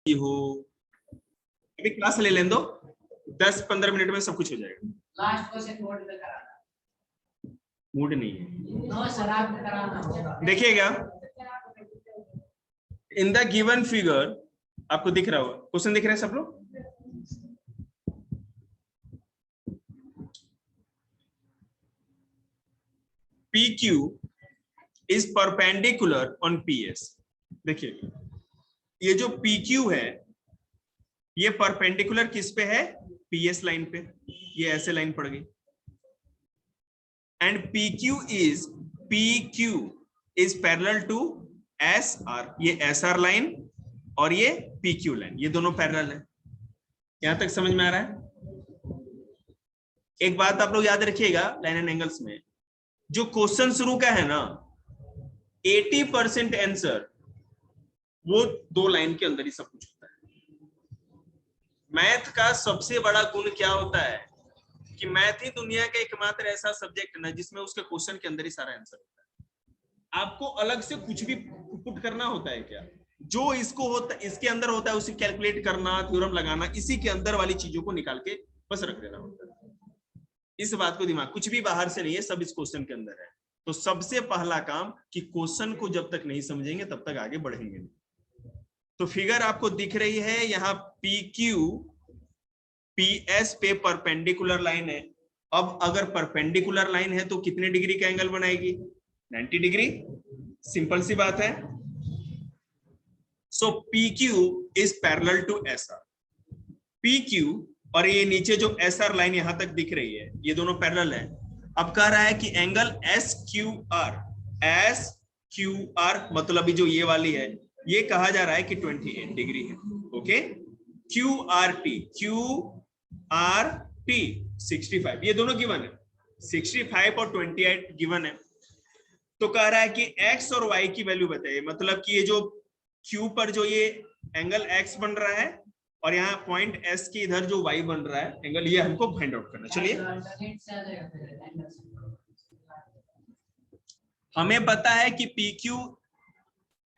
हो, अभी क्लास ले लें दो, 10-15 मिनट में सब कुछ हो जाएगा। लास्ट क्वेश्चन बोर्ड पे कराना, मूड नहीं है। नो सर आप कराना होगा। देखिएगा इन द गिवन फिगर, आपको दिख रहा होगा क्वेश्चन, दिख रहे हैं सब लोग? PQ is perpendicular on PS। देखिए ये जो PQ है ये परपेंडिकुलर किस पे है? PS लाइन पे। ये ऐसे लाइन पड़ गई। And PQ is parallel to SR। ये SR लाइन और ये PQ लाइन, ये दोनों पैरेलल है। यहां तक समझ में आ रहा है? एक बात आप लोग याद रखिएगा लाइन एंड एंगल्स में, जो क्वेश्चन शुरू का है ना 80% आंसर वो दो लाइन के अंदर ही सब कुछ होता है। मैथ का सबसे बड़ा गुण क्या होता है कि मैथ ही दुनिया का एकमात्र ऐसा सब्जेक्ट है ना जिसमें उसके क्वेश्चन के अंदर ही सारा आंसर होता है। आपको अलग से कुछ भी पुट करना होता है क्या? जो इसको होता इसके अंदर होता है उसे कैलकुलेट करना, थ्योरम लगाना, इसी के अंदर वाली चीजों को निकाल के बस रख देना होता है। इस बात को दिमाग, कुछ भी बाहर से नहीं है, सब इस क्वेश्चन के अंदर है। तो सबसे पहला काम कि क्वेश्चन को जब तक नहीं समझेंगे तब तक आगे बढ़ेंगे नहीं। तो फिगर आपको दिख रही है यहाँ, PQ PS पे परपेंडिकुलर लाइन है। अब अगर परपेंडिकुलर लाइन है तो कितने डिग्री का एंगल बनाएगी? 90 डिग्री। सिंपल सी बात है। So PQ is parallel to SR। PQ और ये नीचे जो SR लाइन यहां तक दिख रही है, ये दोनों पैरेलल है। अब कह रहा है कि एंगल SQR मतलब जो ये वाली है, ये कहा जा रहा है कि 28 डिग्री है। ओके, QRT 65, ये दोनों गिवन है, 65 और 28 गिवन है। तो कह रहा है कि x और y की वैल्यू बताइए, मतलब कि ये जो Q पर जो ये एंगल x बन रहा है और यहाँ पॉइंट S के इधर जो y बन रहा है एंगल, ये हमको फाइंड आउट करना। चलिए, हमें पता है कि PQ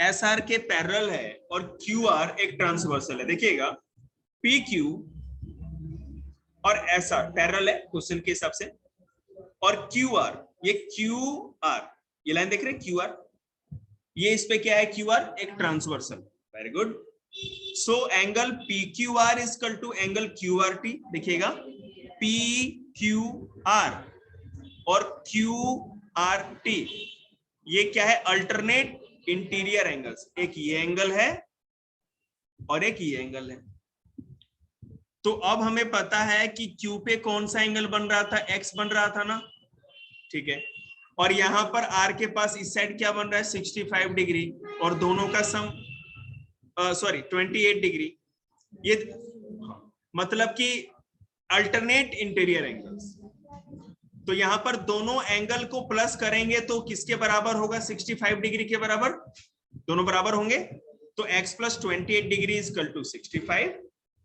SR के पैरेलल है और QR एक ट्रांसवर्सल है। देखिएगा PQ और SR पैरेलल है क्वेश्चन के हिसाब से, और QR, ये QR, ये लाइन देख रहे हैं QR, ये इस पे क्या है? QR एक transversal. Very good. So angle PQR is equal to angle QRT। देखिएगा PQR और QRT ये क्या है? Alternate interior angles. एक ये एंगल है और एक ये एंगल है। तो अब हमें पता है कि Q पे कौन सा एंगल बन रहा था? X बन रहा था ना, ठीक है। और यहां पर R के पास इस साइड क्या बन रहा है? 65 डिग्री, और दोनों का सम 28 डिग्री। ये मतलब कि अल्टरनेट इंटीरियर एंगल्स। तो यहां पर दोनों एंगल को प्लस करेंगे तो किसके बराबर होगा? 65 डिग्री के बराबर, दोनों बराबर होंगे। तो x plus 28 degree is equal to 65।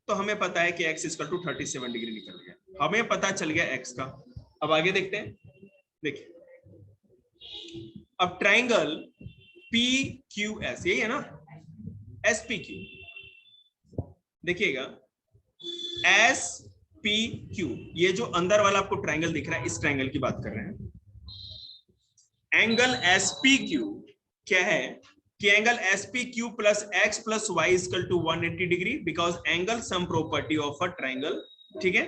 तो हमें पता है कि x is equal to 37 degree निकल गया। हमें पता चल गया x का। अब आगे देखते हैं। देखिए अब ट्राइंगल PQS, यही है ना, SPQ। देखिएगा SPQ, ये जो अंदर वाला आपको ट्राइंगल दिख रहा है, इस ट्राइंगल की बात कर रहे हैं। एंगल SPQ क्या है कि angle SPQ plus x plus y is equal to 180 degree, because angle sum property of a triangle. ठीक है,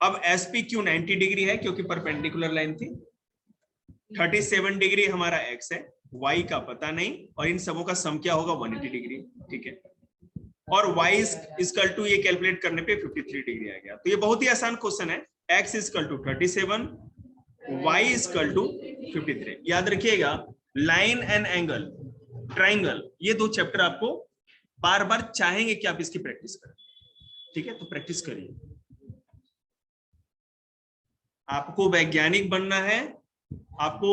अब SPQ 90 डिग्री है क्योंकि परपेंडिकुलर लाइन थी। 37 डिग्री हमारा x है, y का पता नहीं, और इन सबों का सम क्या होगा? 180 डिग्री। ठीक है, और y इज इक्वल टू, ये कैलकुलेट करने पे 53 डिग्री आ गया। तो ये बहुत ही आसान क्वेश्चन है। x is equal to 37, y is equal to 53। याद रखिएगा लाइन एंड एंगल, ट्राइंगल, ये दो चैप्टर आपको बार बार चाहेंगे कि आप इसकी प्रैक्टिस करें। ठीक है, तो प्रैक्टिस करिए। आपको वैज्ञानिक बनना है, आपको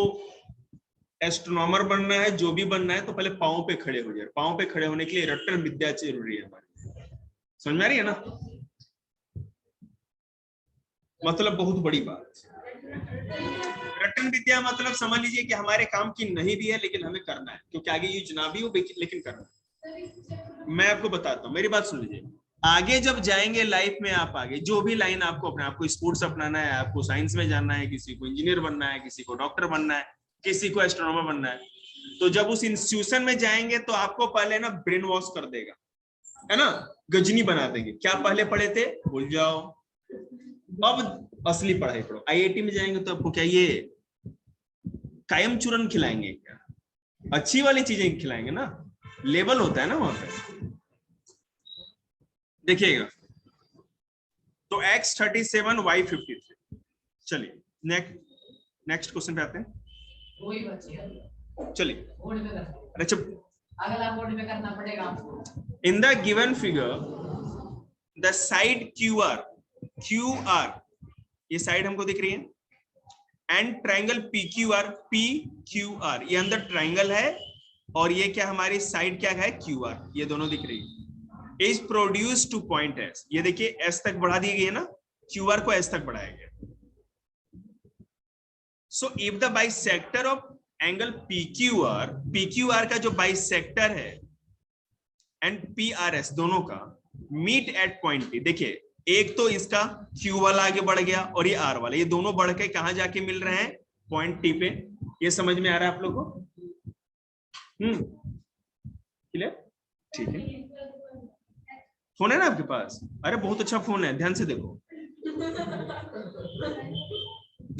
एस्ट्रोनॉमर बनना है, जो भी बनना है, तो पहले पांव पे खड़े हो जाए। पांव पे खड़े होने के लिए रट्टन विद्या जरूरी है हमारी। समझ में आ रही है ना? मतलब बहुत बड़ी बात। रट्टन विद्या मतलब समझ लीजिए कि हमारे काम की नहीं भी है लेकिन हमें करना है, क्योंकि आगे यूज ना भी हो लेकिन करना है। मैं आपको बताता हूँ, मेरी बात सुन लीजिए। आगे जब जाएंगे लाइफ में, आप आगे जो भी लाइन आपको अपना, आपको स्पोर्ट्स अपनाना है, आपको साइंस में जानना है, किसी को इंजीनियर बनना है, किसी को डॉक्टर बनना है, किसी को एस्ट्रोनॉमर बनना है, तो जब उस इंस्टीट्यूशन में जाएंगे तो आपको पहले ना ब्रेन वॉश कर देगा, है ना, गजनी बना देंगे। क्या पहले पढ़े थे भूल जाओ, अब असली पढ़ाई पढ़ो। आईआईटी में जाएंगे तो आपको क्या ये कायम चूरन खिलाएंगे क्या? अच्छी वाली चीजें खिलाएंगे ना, लेवल होता है ना वहां पे। देखिएगा, तो X37 Y53। चलिए नेक्स्ट क्वेश्चन पे आते हैं। वही बच्चे चलिए बोर्ड पे करना, अच्छा, अगला बोर्ड पे करना पड़ेगा आपको। In the given figure the side QR ये साइड हमको दिख रही है, एंड ट्राइंगल PQR ये अंदर ट्राइंगल है, और ये क्या हमारी साइड क्या है QR, ये दोनों दिख रही है। Is produce two point S, ये देखिए S तक बढ़ा दी गई है ना, QR को S तक बढ़ाया गया। So if the bisector of angle PQR का जो बाइसेक्टर है एंड PRS दोनों का मीट एट पॉइंट T, देखिए एक तो इसका Q वाला आगे बढ़ गया और ये R वाला, ये दोनों बढ़ के कहां जाके मिल रहे हैं, पॉइंट T पे। ये समझ में आ रहा है आप लोगों को? क्लियर? ठीक है, फोन है ना आपके पास? अरे बहुत अच्छा फोन है, ध्यान से देखो।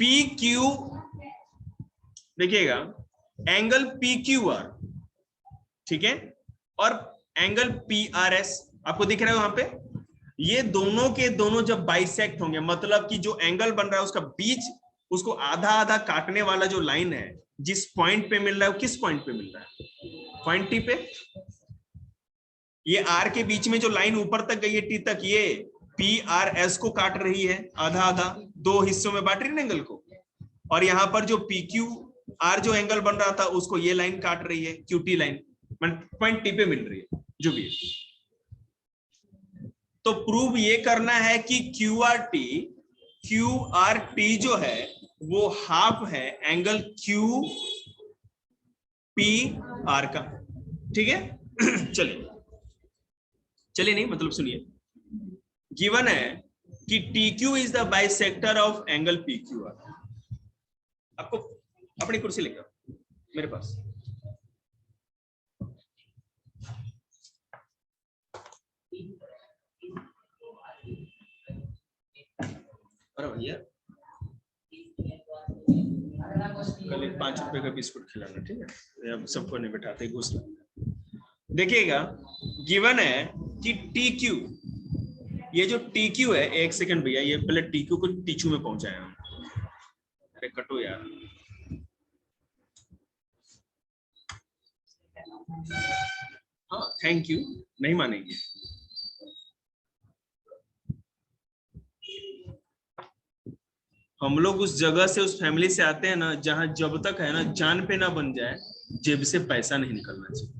PQ देखिएगा, एंगल PQR, ठीक है, और एंगल PRS आपको दिख रहा है वहां पे। ये दोनों के दोनों जब बाइसेक्ट होंगे, मतलब कि जो एंगल बन रहा है उसका बीच, उसको आधा आधा काटने वाला जो लाइन है, जिस पॉइंट पे मिल रहा है, वो किस पॉइंट पे मिल रहा है, पॉइंट T पे। ये R के बीच में जो लाइन ऊपर तक गई है T तक, ये PRS को काट रही है, आधा आधा दो हिस्सों में बांट रही है एंगल को। और यहां पर जो PQR जो एंगल बन रहा था, उसको ये लाइन काट रही है, QT लाइन, पॉइंट T पे मिल रही है जो भी है। तो प्रूव ये करना है कि QRT जो है वो हाफ है एंगल QPR का, ठीक है। चलिए नहीं, मतलब सुनिए, गिवन है कि TQ is the bisector of angle PQR। आपको अपनी कुर्सी लेकर मेरे पास, अरे भैया कल 5 रुपए का बिस्कुट खिलाना, ठीक है, अब सबको नहीं बैठाते, घुस देखिएगा। गिवन है कि TQ, ये जो TQ है, एक सेकंड भैया, ये पहले TQ को टीचू में पहुंचाया हम। अरे कटो यार, हाँ थैंक यू, नहीं मानेंगे। हम लोग उस जगह से, उस फैमिली से आते हैं ना, जहां जब तक है ना जान पे ना बन जाए, जेब से पैसा नहीं निकलना चाहिए।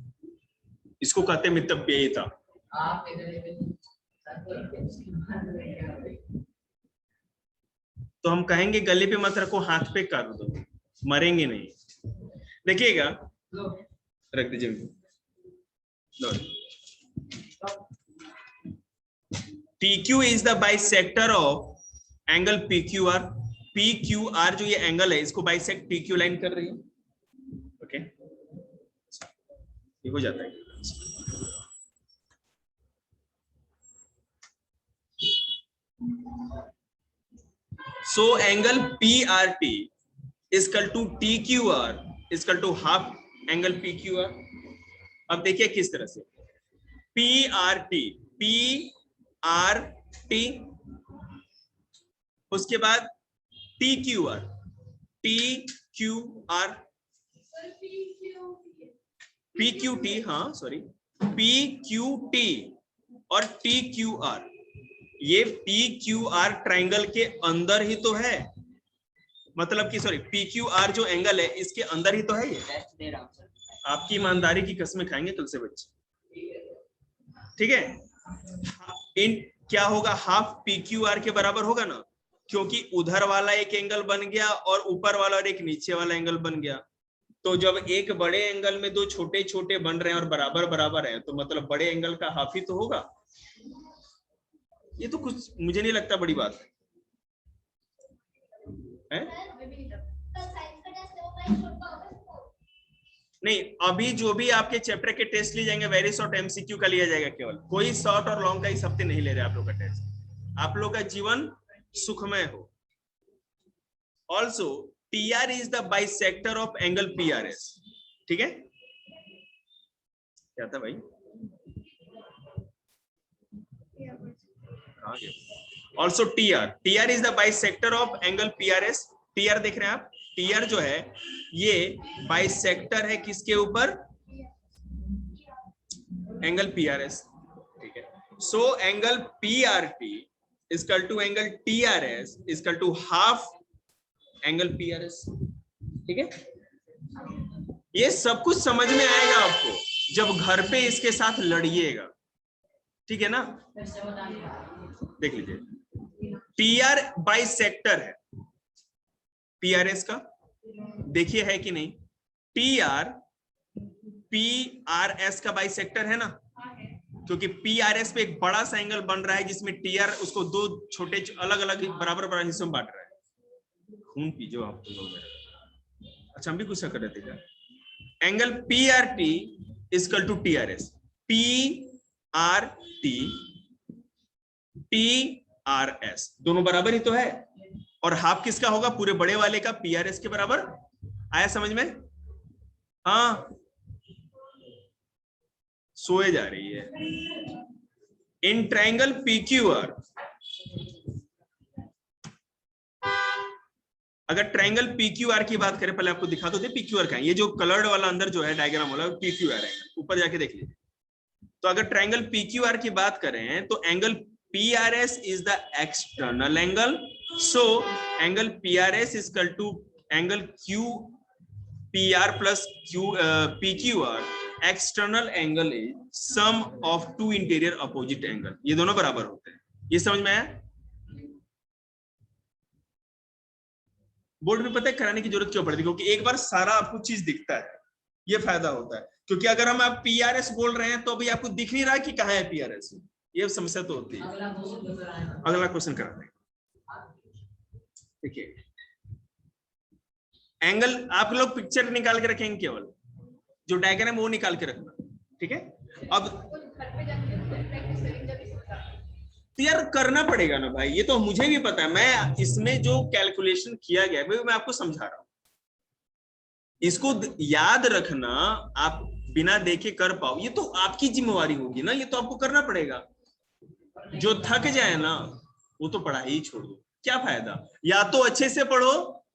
इसको कहते मितव्ययिता। तो हम कहेंगे गले पे मत रखो, हाथ पे कर दो, मरेंगे नहीं। देखिएगा, रख दीजिए। TQ is the bisector of angle PQR। PQR जो ये एंगल है, इसको बाइसेक्ट TQ लाइन कर रही है, ओके, ये हो जाता है। So angle PRT equal to TQR equal to half angle PQR। अब देखिए किस तरह से, PRT उसके बाद TQR PQT, हाँ सॉरी, PQT और TQR। ये PQR ट्राइंगल के अंदर ही तो है, मतलब कि सॉरी, PQR जो एंगल है इसके अंदर ही तो है ये। आपकी ईमानदारी की कसमें खाएंगे कल से बच्चे, ठीक है। इन क्या होगा, हाफ PQR के बराबर होगा ना, क्योंकि उधर वाला एक एंगल बन गया और ऊपर वाला और एक नीचे वाला एंगल बन गया। तो जब एक बड़े एंगल में दो छोटे छोटे बन रहे हैं और बराबर बराबर है, तो मतलब बड़े एंगल का हाफ ही तो होगा। ये तो कुछ मुझे नहीं लगता बड़ी बात है? नहीं, अभी जो भी आपके चैप्टर के टेस्ट लिए जाएंगे वेरी शॉर्ट एमसीक्यू का लिया जाएगा केवल, कोई शॉर्ट और लॉन्ग का इस हफ्ते नहीं ले रहे आप लोग का टेस्ट। आप लोग का जीवन सुखमय हो। Also TR is the bisector of angle PRS. ठीक है, क्या था भाई? Also TR is the bisector of angle PRS. TR देख रहे हैं आप, टीआर जो है ये बाइसेक्टर है किसके ऊपर? Angle PRS. ठीक है, so angle PRT equal to angle TRS equal to half angle PRS. ठीक है, ये सब कुछ समझ में आएगा आपको जब घर पे इसके साथ लड़िएगा। ठीक है ना? देख लीजिए, टीआर बाइसेक्टर है पीआरएस का, देखिए है कि नहीं? टीआर पीआरएस का बाइसेक्टर है ना, क्योंकि पीआरएस पे एक बड़ा सा एंगल बन रहा है जिसमें टीआर उसको दो छोटे अलग अलग बराबर बराबर हिस्सों में बांट रहा है। खून पीजो आप तो लोग मेरा। अच्छा, हम भी गुस्सा कर रहे थे क्या? Angle PRT equal to TRS. PRT TRS दोनों बराबर ही तो है, और हाफ किसका होगा? पूरे बड़े वाले का, पीआरएस के बराबर। आया समझ में? हाँ, सोए जा रही है। इन ट्रायंगल पीक्यूआर, अगर ट्रायंगल पीक्यूआर की बात करें, पहले आपको दिखा दो पीक्यूआर का है। ये जो कलर्ड वाला अंदर जो है डायग्राम वाला पीक्यूआर है, ऊपर जाके देख लीजिए। तो अगर ट्रायंगल पीक्यूआर की बात करें तो angle PRS is the external angle, so angle PRS is equal to angle Q PR plus Q PQR. External angle is sum of two interior opposite angle, ये दोनों बराबर होते हैं। ये समझ में आया? बोर्ड में पता है कराने की जरूरत क्यों पड़ती है? क्योंकि एक बार सारा आपको चीज दिखता है, ये फायदा होता है। क्योंकि अगर हम आप पीआरएस बोल रहे हैं तो अभी आपको दिख नहीं रहा कि कहाँ है पीआरएस, ये समस्या तो होती है। अगला क्वेश्चन कराते हैं। देखिए, एंगल आप लोग पिक्चर निकाल के रखेंगे, केवल जो डायग्राम वो निकाल के रखना। ठीक है, अब यार करना पड़ेगा ना भाई, ये तो मुझे भी पता है। मैं इसमें जो कैलकुलेशन किया गया है मैं आपको समझा रहा हूं, इसको याद रखना। आप बिना देखे कर पाओ, ये तो आपकी जिम्मेवारी होगी ना, ये तो आपको करना पड़ेगा। जो थक जाए ना वो तो पढ़ाई ही छोड़ दो, क्या फायदा? या तो अच्छे से पढ़ो,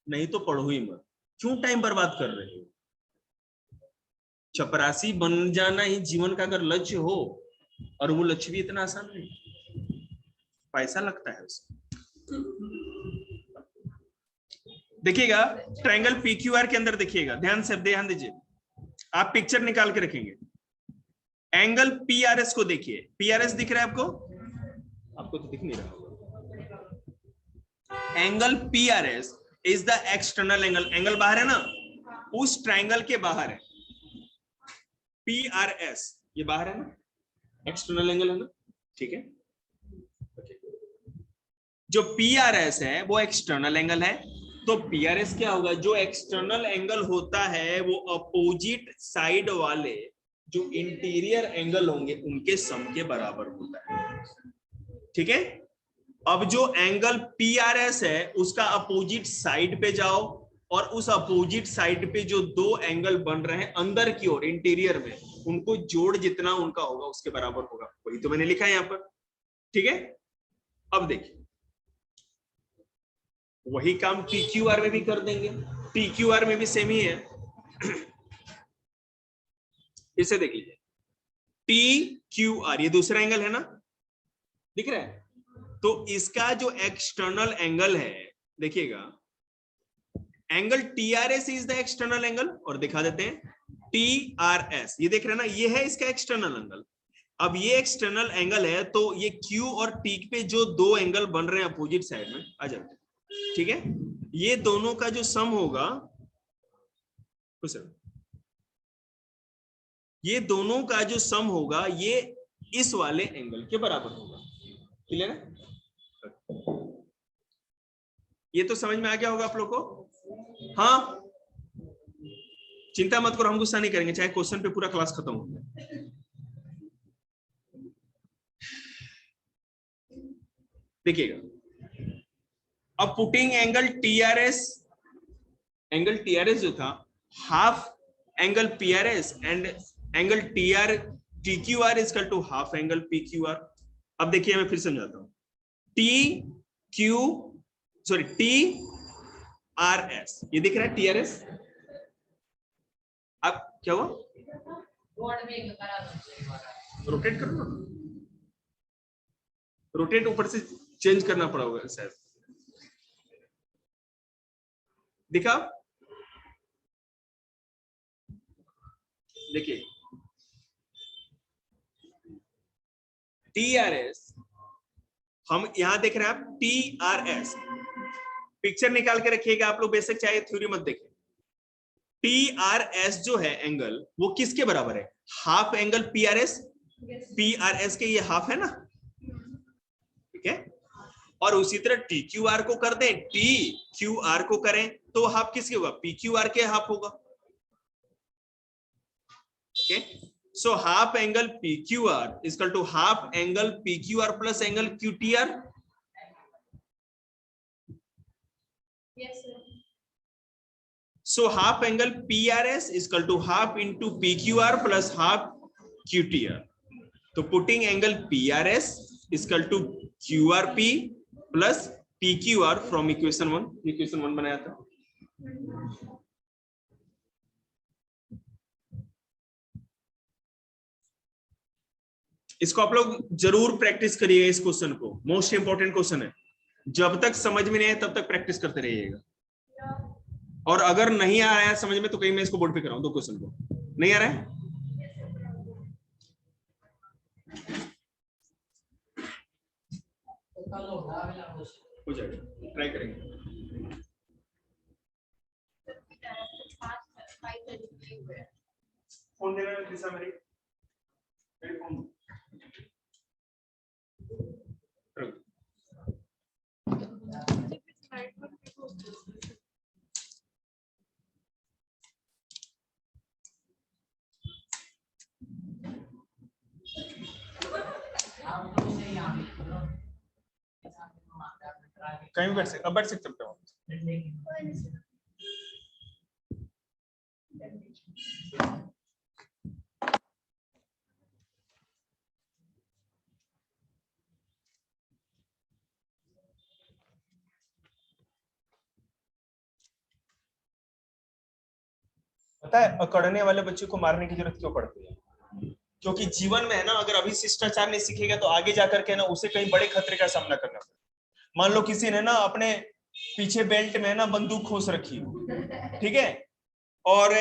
नहीं तो पढ़ो ही मत। क्यों टाइम बर्बाद कर रहे हो? चपरासी बन जाना ही जीवन का अगर लक्ष्य हो, और वो लक्ष्य भी इतना आसान नहीं, पैसा लगता है उसमें। देखिएगा ट्रायंगल पीक्यूआर के अंदर, देखिएगा ध्यान से, ध्यान दीजिए। आप पिक्चर निकाल के रखेंगे, एंगल पीआरएस को देखिए। पीआरएस दिख रहा है आपको? आपको तो दिख नहीं रहा। Angle PRS is the external angle, angle बाहर है ना, उस ट्रायंगल के बाहर है। पीआरएस ये बाहर है ना, एक्सटर्नल एंगल है ना। ठीक है, जो पीआरएस है वो एक्सटर्नल एंगल है। तो पीआरएस क्या होगा? जो एक्सटर्नल एंगल होता है वो अपोजिट साइड वाले जो इंटीरियर एंगल होंगे उनके सम के बराबर होता है। ठीक है, अब जो एंगल पीआरएस है उसका अपोजिट साइड पे जाओ, और उस अपोजिट साइड पे जो दो एंगल बन रहे हैं अंदर की ओर इंटीरियर में, उनको जोड़ जितना उनका होगा उसके बराबर होगा। वही तो मैंने लिखा है यहाँ पर। ठीक है, अब देखिए वही काम पीक्यूआर में भी कर देंगे। पीक्यूआर में भी सेम ही है। इसे देख लीजिए, PQR ये दूसरा एंगल है ना, दिख रहा है? तो इसका जो एक्सटर्नल एंगल है, देखिएगा angle TRS is the external angle, और दिखा देते हैं TRS, ये देख रहे हैं ना, ये है इसका एक्सटर्नल एंगल। अब ये एक्सटर्नल एंगल है, तो ये Q और T पे जो दो एंगल बन रहे हैं अपोजिट साइड में, आ जाते हैं। ठीक है, ये दोनों का जो सम होगा खुश रहो। ये दोनों का जो सम होगा ये इस वाले एंगल के बराबर होगा। क्लियर है? ये तो समझ में आ गया होगा आप लोग को। हाँ, चिंता मत करो, हम गुस्सा नहीं करेंगे चाहे क्वेश्चन पे पूरा क्लास खत्म हो जाए। देखिएगा, अब पुटिंग एंगल टीआरएस जो था half angle PRS and angle TQR is equal to half angle PQR. अब देखिए मैं फिर समझाता हूं। टीआरएस, ये दिख रहा है टीआरएस। अब क्या हुआ? बोर्ड में एक करा दो, रोटेट करो ना, रोटेट ऊपर से चेंज करना पड़ा होगा शायद। दिखा? देखिए टीआरएस, हम यहां देख रहे हैं आप टीआरएस, पिक्चर निकाल के रखिएगा आप लोग, बेशक चाहे थ्योरी मत देखें। टीआरएस जो है एंगल वो किसके बराबर है? Half angle PRS. पीआरएस के ये हाफ है ना, ठीक है। और उसी तरह टीक्यूआर को कर दें, टीक्यूआर को करें तो हाफ किसके होगा? पीक्यूआर के हाफ होगा। Okay, so half angle PQR is equal to half angle PQR plus angle QTR. Yes sir. So half angle PRS is equal to half into PQR plus half QTR. तो putting angle PRS is equal to QRP plus PQR from equation 1. equation 1 बनाया था। इसको आप लोग जरूर practice करिएगा, इस question को, मोस्ट इंपॉर्टेंट क्वेश्चन है। जब तक समझ में नहीं आए तब तक प्रैक्टिस करते रहिएगा। और अगर नहीं आ रहा है समझ में तो कहीं मैं इसको बोर्ड पे कराऊं, दो क्वेश्चन को नहीं आ रहा है हो जाएगा, ट्राई करेंगे। फोन दे रहा है दिशा मेरी फोन। कहीं बैठ सकते, अब बैठ सकते हो। पता है अकड़ने वाले बच्चे को मारने की जरूरत क्यों पड़ती है? क्योंकि जीवन में है ना, अगर अभी शिष्टाचार नहीं सीखेगा तो आगे जाकर के ना उसे कई बड़े खतरे का सामना करना पड़ेगा। मान लो किसी ने ना अपने पीछे बेल्ट में ना बंदूक खोस रखी, ठीक है, और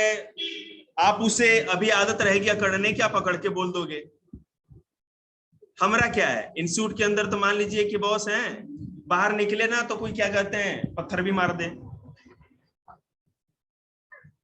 आप उसे अभी आदत रहेगी अकड़ने की, आप पकड़ के बोल दोगे। हमारा क्या है, इंस्टीट्यूट के अंदर तो मान लीजिए कि बॉस हैं, बाहर निकले ना तो कोई क्या कहते हैं पत्थर भी मार दे।